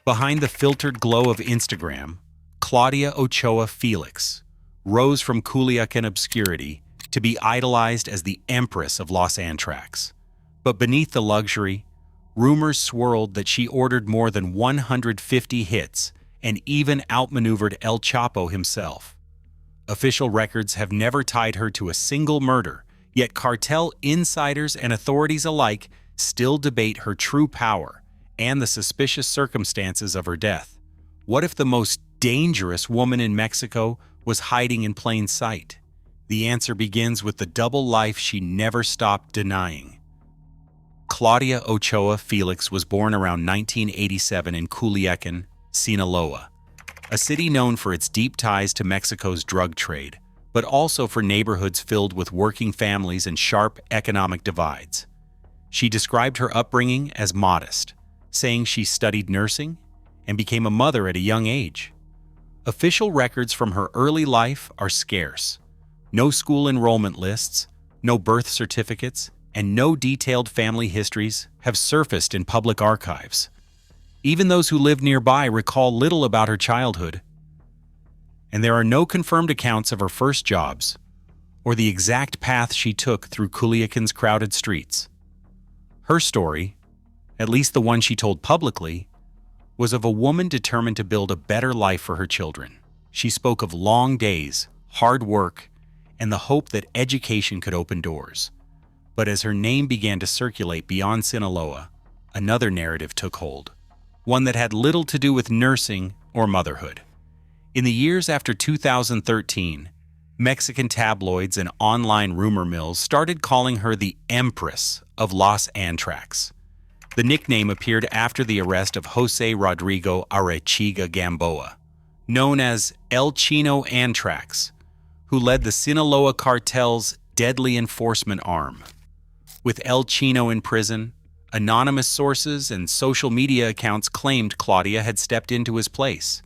Behind the filtered glow of Instagram, Claudia Ochoa Felix rose from Culiacan obscurity to be idolized as the empress of Los Antrax. But beneath the luxury, rumors swirled that she ordered more than 150 hits and even outmaneuvered El Chapo himself. Official records have never tied her to a single murder, yet cartel insiders and authorities alike still debate her true power and the suspicious circumstances of her death. What if the most dangerous woman in Mexico was hiding in plain sight? The answer begins with the double life she never stopped denying. Claudia Ochoa Felix was born around 1987 in Culiacan, Sinaloa, a city known for its deep ties to Mexico's drug trade, but also for neighborhoods filled with working families and sharp economic divides. She described her upbringing as modest, saying she studied nursing and became a mother at a young age. Official records from her early life are scarce. No school enrollment lists, no birth certificates, and no detailed family histories have surfaced in public archives. Even those who live nearby recall little about her childhood, and there are no confirmed accounts of her first jobs or the exact path she took through Culiacan's crowded streets. Her story, at least the one she told publicly, was of a woman determined to build a better life for her children. She spoke of long days, hard work, and the hope that education could open doors. But as her name began to circulate beyond Sinaloa, another narrative took hold, one that had little to do with nursing or motherhood. In the years after 2013, Mexican tabloids and online rumor mills started calling her the Empress of Los Antrax. The nickname appeared after the arrest of Jose Rodrigo Arechiga Gamboa, known as El Chino Antrax, who led the Sinaloa cartel's deadly enforcement arm. With El Chino in prison, anonymous sources and social media accounts claimed Claudia had stepped into his place.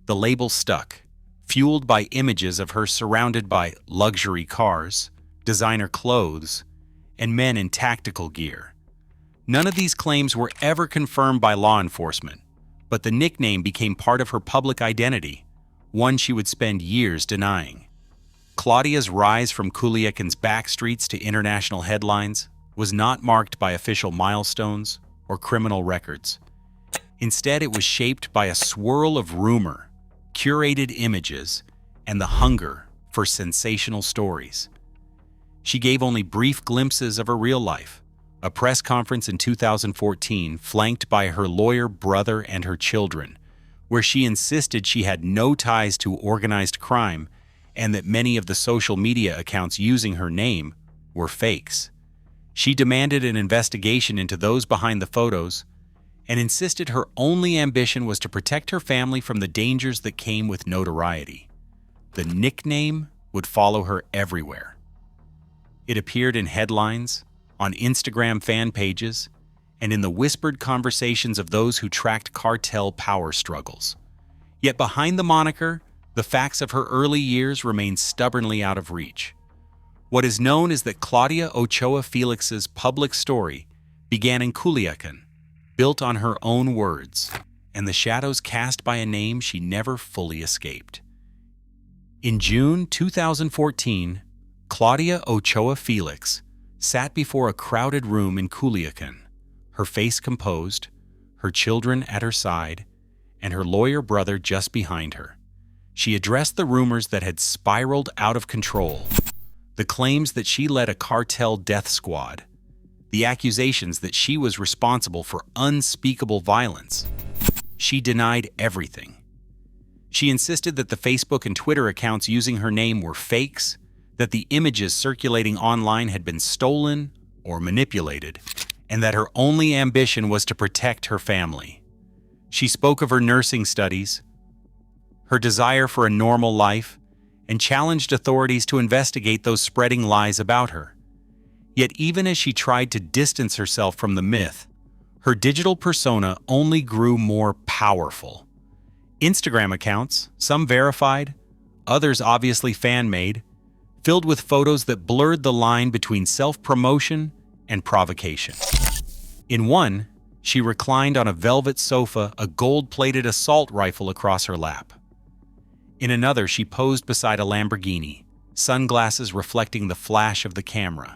The label stuck, fueled by images of her surrounded by luxury cars, designer clothes, and men in tactical gear. None of these claims were ever confirmed by law enforcement, but the nickname became part of her public identity, one she would spend years denying. Claudia's rise from Culiacan's backstreets to international headlines was not marked by official milestones or criminal records. Instead, it was shaped by a swirl of rumor, curated images, and the hunger for sensational stories. She gave only brief glimpses of her real life. A press conference in 2014, flanked by her lawyer brother and her children, where she insisted she had no ties to organized crime and that many of the social media accounts using her name were fakes. She demanded an investigation into those behind the photos and insisted her only ambition was to protect her family from the dangers that came with notoriety. The nickname would follow her everywhere. It appeared in headlines, on Instagram fan pages, and in the whispered conversations of those who tracked cartel power struggles. Yet behind the moniker, the facts of her early years remain stubbornly out of reach. What is known is that Claudia Ochoa Felix's public story began in Culiacan, built on her own words, and the shadows cast by a name she never fully escaped. In June 2014, Claudia Ochoa Felix sat before a crowded room in Culiacan, her face composed, her children at her side, and her lawyer brother just behind her. She addressed the rumors that had spiraled out of control, the claims that she led a cartel death squad, the accusations that she was responsible for unspeakable violence. She denied everything. She insisted that the Facebook and Twitter accounts using her name were fakes, that the images circulating online had been stolen or manipulated, and that her only ambition was to protect her family. She spoke of her nursing studies, her desire for a normal life, and challenged authorities to investigate those spreading lies about her. Yet even as she tried to distance herself from the myth, her digital persona only grew more powerful. Instagram accounts, some verified, others obviously fan-made, filled with photos that blurred the line between self-promotion and provocation. In one, She reclined on a velvet sofa, a gold-plated assault rifle across her lap. In another, she posed beside a Lamborghini, sunglasses reflecting the flash of the camera.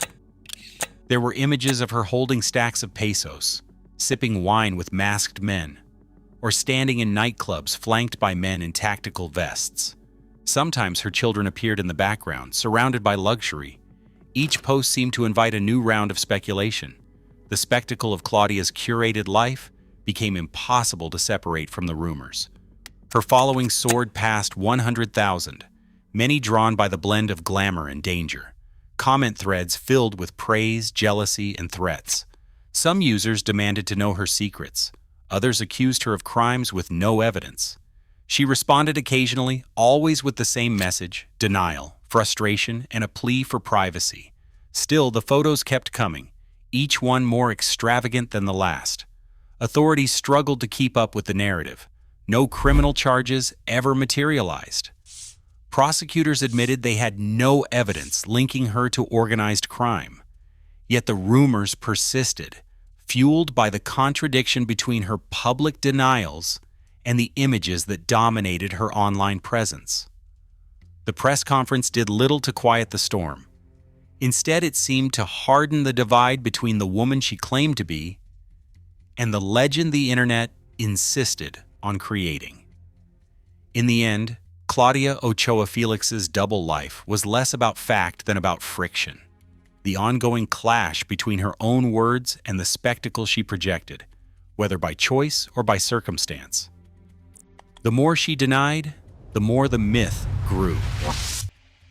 There were images of her holding stacks of pesos, sipping wine with masked men, or standing in nightclubs flanked by men in tactical vests. Sometimes her children appeared in the background, surrounded by luxury. Each post seemed to invite a new round of speculation. The spectacle of Claudia's curated life became impossible to separate from the rumors. Her following soared past 100,000, many drawn by the blend of glamour and danger. Comment threads filled with praise, jealousy, and threats. Some users demanded to know her secrets. Others accused her of crimes with no evidence. She responded occasionally, always with the same message: denial, frustration, and a plea for privacy. Still, the photos kept coming, each one more extravagant than the last. Authorities struggled to keep up with the narrative. No criminal charges ever materialized. Prosecutors admitted they had no evidence linking her to organized crime. Yet the rumors persisted, fueled by the contradiction between her public denials and the images that dominated her online presence. The press conference did little to quiet the storm. Instead, it seemed to harden the divide between the woman she claimed to be and the legend the internet insisted on creating. In the end, Claudia Ochoa Felix's double life was less about fact than about friction. The ongoing clash between her own words and the spectacle she projected, whether by choice or by circumstance. The more she denied, the more the myth grew.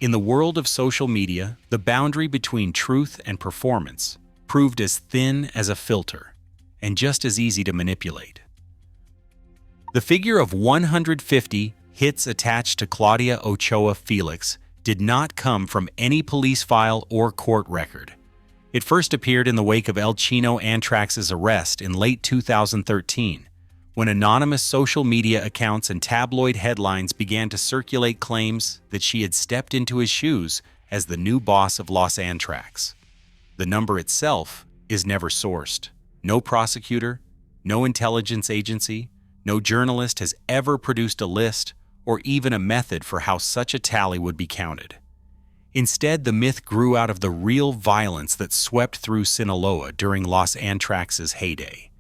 In the world of social media, the boundary between truth and performance proved as thin as a filter and just as easy to manipulate. The figure of 150 hits attached to Claudia Ochoa Felix did not come from any police file or court record. It first appeared in the wake of El Chino Antrax's arrest in late 2013, when anonymous social media accounts and tabloid headlines began to circulate claims that she had stepped into his shoes as the new boss of Los Antrax. The number itself is never sourced. No prosecutor, no intelligence agency, no journalist has ever produced a list or even a method for how such a tally would be counted. Instead, the myth grew out of the real violence that swept through Sinaloa during Los Antrax's heyday.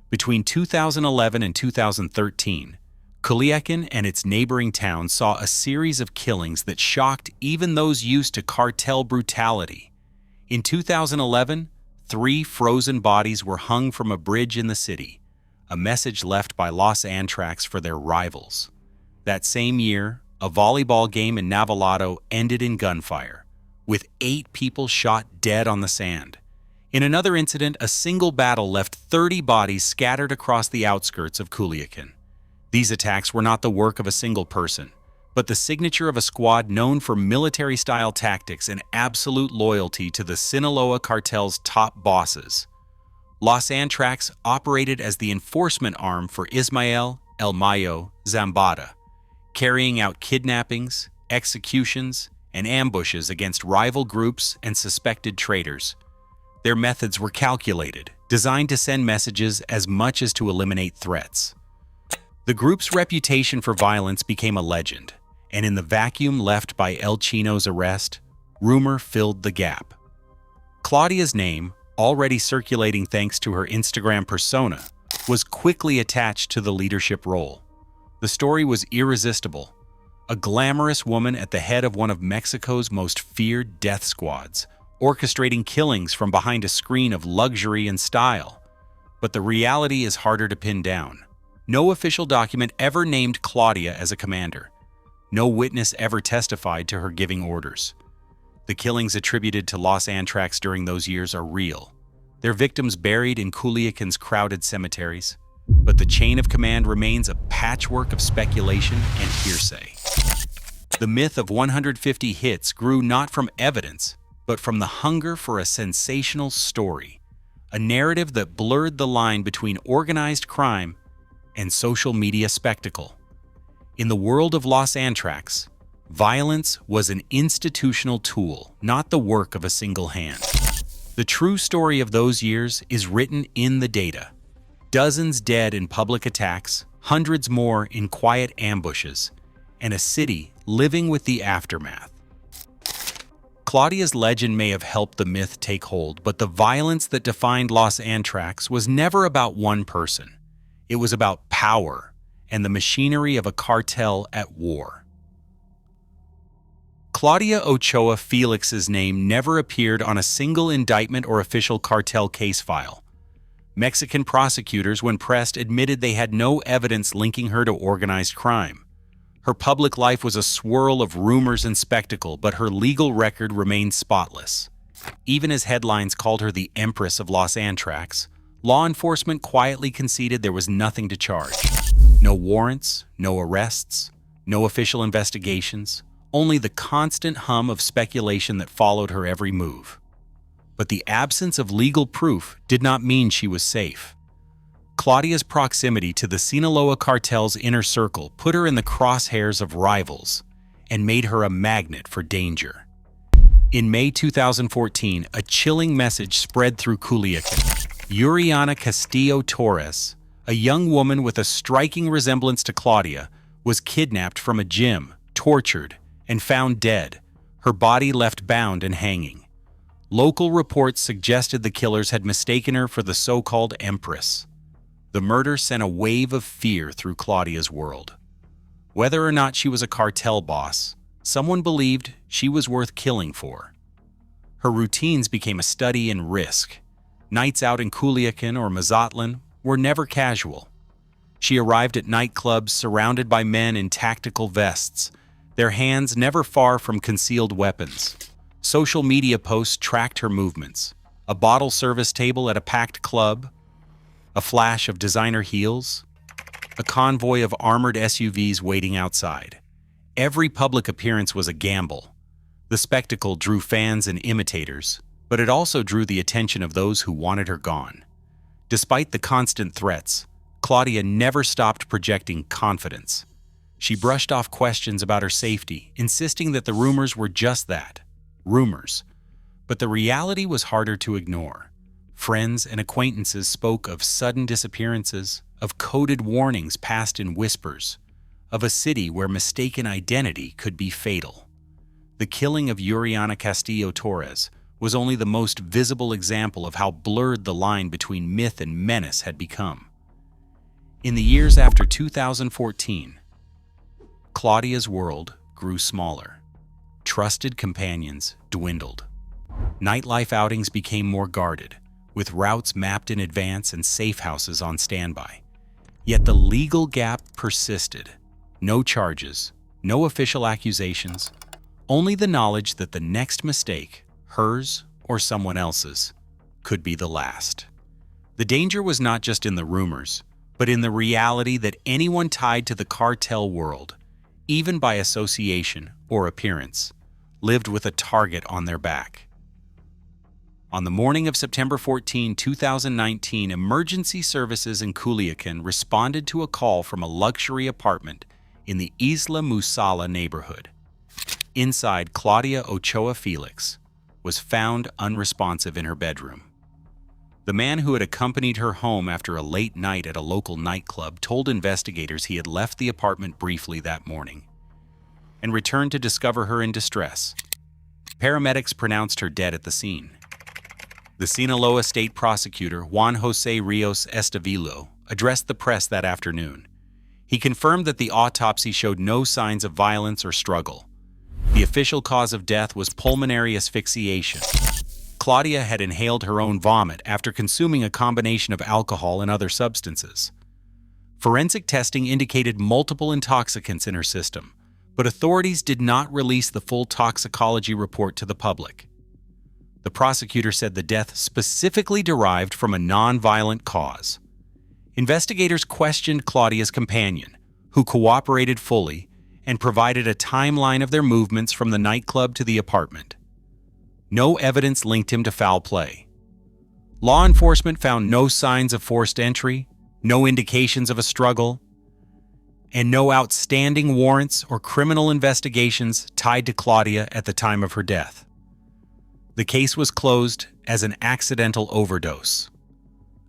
Between 2011 and 2013, Culiacan and its neighboring towns saw a series of killings that shocked even those used to cartel brutality. In 2011, 3 frozen bodies were hung from a bridge in the city, a message left by Los Antrax for their rivals. That same year, a volleyball game in Navalado ended in gunfire, with 8 people shot dead on the sand. In another incident, a single battle left 30 bodies scattered across the outskirts of Culiacan. These attacks were not the work of a single person, but the signature of a squad known for military-style tactics and absolute loyalty to the Sinaloa cartel's top bosses. Los Antrax operated as the enforcement arm for Ismael El Mayo Zambada, carrying out kidnappings, executions, and ambushes against rival groups and suspected traitors. Their methods were calculated, designed to send messages as much as to eliminate threats. The group's reputation for violence became a legend, and in the vacuum left by El Chino's arrest, rumor filled the gap. Claudia's name, already circulating thanks to her Instagram persona, was quickly attached to the leadership role. The story was irresistible. A glamorous woman at the head of one of Mexico's most feared death squads, orchestrating killings from behind a screen of luxury and style. But the reality is harder to pin down. No official document ever named Claudia as a commander. No witness ever testified to her giving orders. The killings attributed to Los Antrax during those years are real. Their victims buried in Culiacan's crowded cemeteries. But the chain of command remains a patchwork of speculation and hearsay. The myth of 150 hits grew not from evidence, but from the hunger for a sensational story, a narrative that blurred the line between organized crime and social media spectacle. In the world of Los Antrax, violence was an institutional tool, not the work of a single hand. The true story of those years is written in the data. Dozens dead in public attacks, hundreds more in quiet ambushes, and a city living with the aftermath. Claudia's legend may have helped the myth take hold, but the violence that defined Los Antrax was never about one person. It was about power and the machinery of a cartel at war. Claudia Ochoa Felix's name never appeared on a single indictment or official cartel case file. Mexican prosecutors, when pressed, admitted they had no evidence linking her to organized crime. Her public life was a swirl of rumors and spectacle, but her legal record remained spotless. Even as headlines called her the Empress of Los Antrax, law enforcement quietly conceded there was nothing to charge. No warrants, no arrests, no official investigations, only the constant hum of speculation that followed her every move. But the absence of legal proof did not mean she was safe. Claudia's proximity to the Sinaloa cartel's inner circle put her in the crosshairs of rivals and made her a magnet for danger. In May 2014, a chilling message spread through Culiacan. Yuriana Castillo Torres, a young woman with a striking resemblance to Claudia, was kidnapped from a gym, tortured, and found dead, her body left bound and hanging. Local reports suggested the killers had mistaken her for the so-called Empress. The murder sent a wave of fear through Claudia's world. Whether or not she was a cartel boss, someone believed she was worth killing for. Her routines became a study in risk. Nights out in Culiacan or Mazatlan were never casual. She arrived at nightclubs surrounded by men in tactical vests, their hands never far from concealed weapons. Social media posts tracked her movements. A bottle service table at a packed club, a flash of designer heels, a convoy of armored SUVs waiting outside. Every public appearance was a gamble. The spectacle drew fans and imitators, but it also drew the attention of those who wanted her gone. Despite the constant threats, Claudia never stopped projecting confidence. She brushed off questions about her safety, insisting that the rumors were just that, rumors. But the reality was harder to ignore. Friends and acquaintances spoke of sudden disappearances, of coded warnings passed in whispers, of a city where mistaken identity could be fatal. The killing of Yuriana Castillo Torres was only the most visible example of how blurred the line between myth and menace had become. In the years after 2014, Claudia's world grew smaller. Trusted companions dwindled. Nightlife outings became more guarded, with routes mapped in advance and safe houses on standby. Yet the legal gap persisted. No charges, no official accusations, only the knowledge that the next mistake, hers or someone else's, could be the last. The danger was not just in the rumors, but in the reality that anyone tied to the cartel world, even by association or appearance, lived with a target on their back. On the morning of September 14, 2019, emergency services in Culiacan responded to a call from a luxury apartment in the Isla Musala neighborhood. Inside, Claudia Ochoa Felix was found unresponsive in her bedroom. The man who had accompanied her home after a late night at a local nightclub told investigators he had left the apartment briefly that morning and returned to discover her in distress. Paramedics pronounced her dead at the scene. The Sinaloa state prosecutor, Juan Jose Rios Estavillo, addressed the press that afternoon. He confirmed that the autopsy showed no signs of violence or struggle. The official cause of death was pulmonary asphyxiation. Claudia had inhaled her own vomit after consuming a combination of alcohol and other substances. Forensic testing indicated multiple intoxicants in her system, but authorities did not release the full toxicology report to the public. The prosecutor said the death specifically derived from a non-violent cause. Investigators questioned Claudia's companion, who cooperated fully and provided a timeline of their movements from the nightclub to the apartment. No evidence linked him to foul play. Law enforcement found no signs of forced entry, no indications of a struggle, and no outstanding warrants or criminal investigations tied to Claudia at the time of her death. The case was closed as an accidental overdose.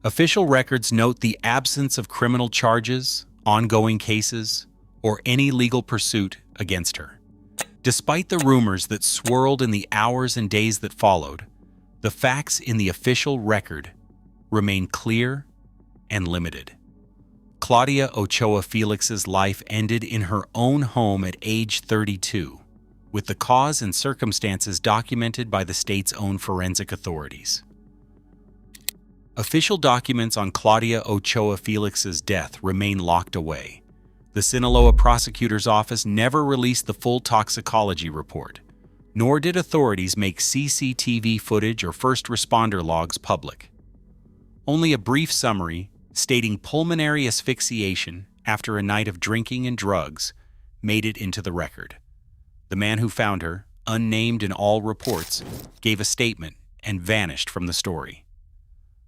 Official records note the absence of criminal charges, ongoing cases, or any legal pursuit against her. Despite the rumors that swirled in the hours and days that followed, the facts in the official record remain clear and limited. Claudia Ochoa Felix's life ended in her own home at age 32, with the cause and circumstances documented by the state's own forensic authorities. Official documents on Claudia Ochoa Felix's death remain locked away. The Sinaloa prosecutor's office never released the full toxicology report, nor did authorities make CCTV footage or first responder logs public. Only a brief summary stating pulmonary asphyxiation after a night of drinking and drugs made it into the record. The man who found her, unnamed in all reports, gave a statement and vanished from the story.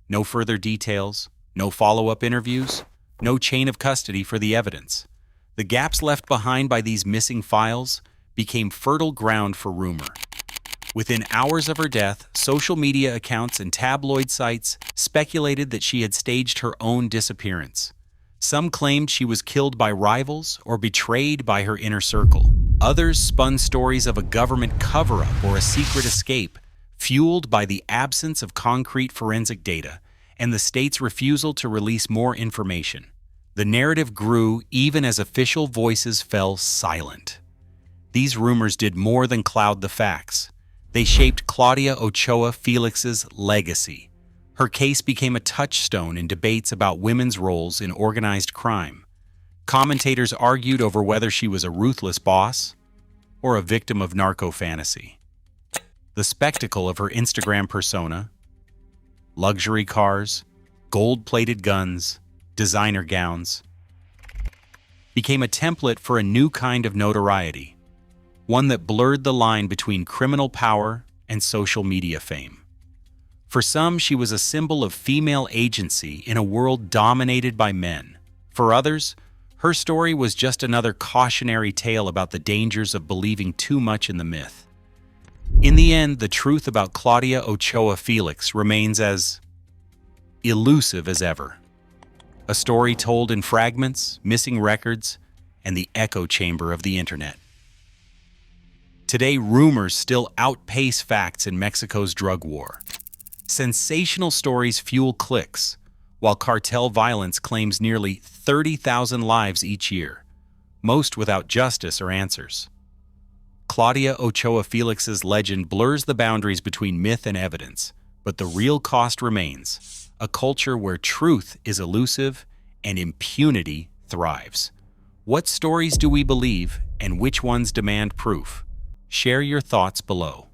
No further details, no follow-up interviews, no chain of custody for the evidence. The gaps left behind by these missing files became fertile ground for rumor. Within hours of her death, social media accounts and tabloid sites speculated that she had staged her own disappearance. Some claimed she was killed by rivals or betrayed by her inner circle. Others spun stories of a government cover-up or a secret escape, fueled by the absence of concrete forensic data and the state's refusal to release more information. The narrative grew even as official voices fell silent. These rumors did more than cloud the facts. They shaped Claudia Ochoa Felix's legacy. Her case became a touchstone in debates about women's roles in organized crime. Commentators argued over whether she was a ruthless boss or a victim of narco fantasy. The spectacle of her Instagram persona, luxury cars, gold-plated guns, designer gowns, became a template for a new kind of notoriety, one that blurred the line between criminal power and social media fame. For some, she was a symbol of female agency in a world dominated by men. For others, her story was just another cautionary tale about the dangers of believing too much in the myth. In the end, the truth about Claudia Ochoa Felix remains as elusive as ever. A story told in fragments, missing records, and the echo chamber of the internet. Today, rumors still outpace facts in Mexico's drug war. Sensational stories fuel clicks, while cartel violence claims nearly 30,000 lives each year, most without justice or answers. Claudia Ochoa Felix's legend blurs the boundaries between myth and evidence, but the real cost remains: a culture where truth is elusive and impunity thrives. What stories do we believe, and which ones demand proof? Share your thoughts below.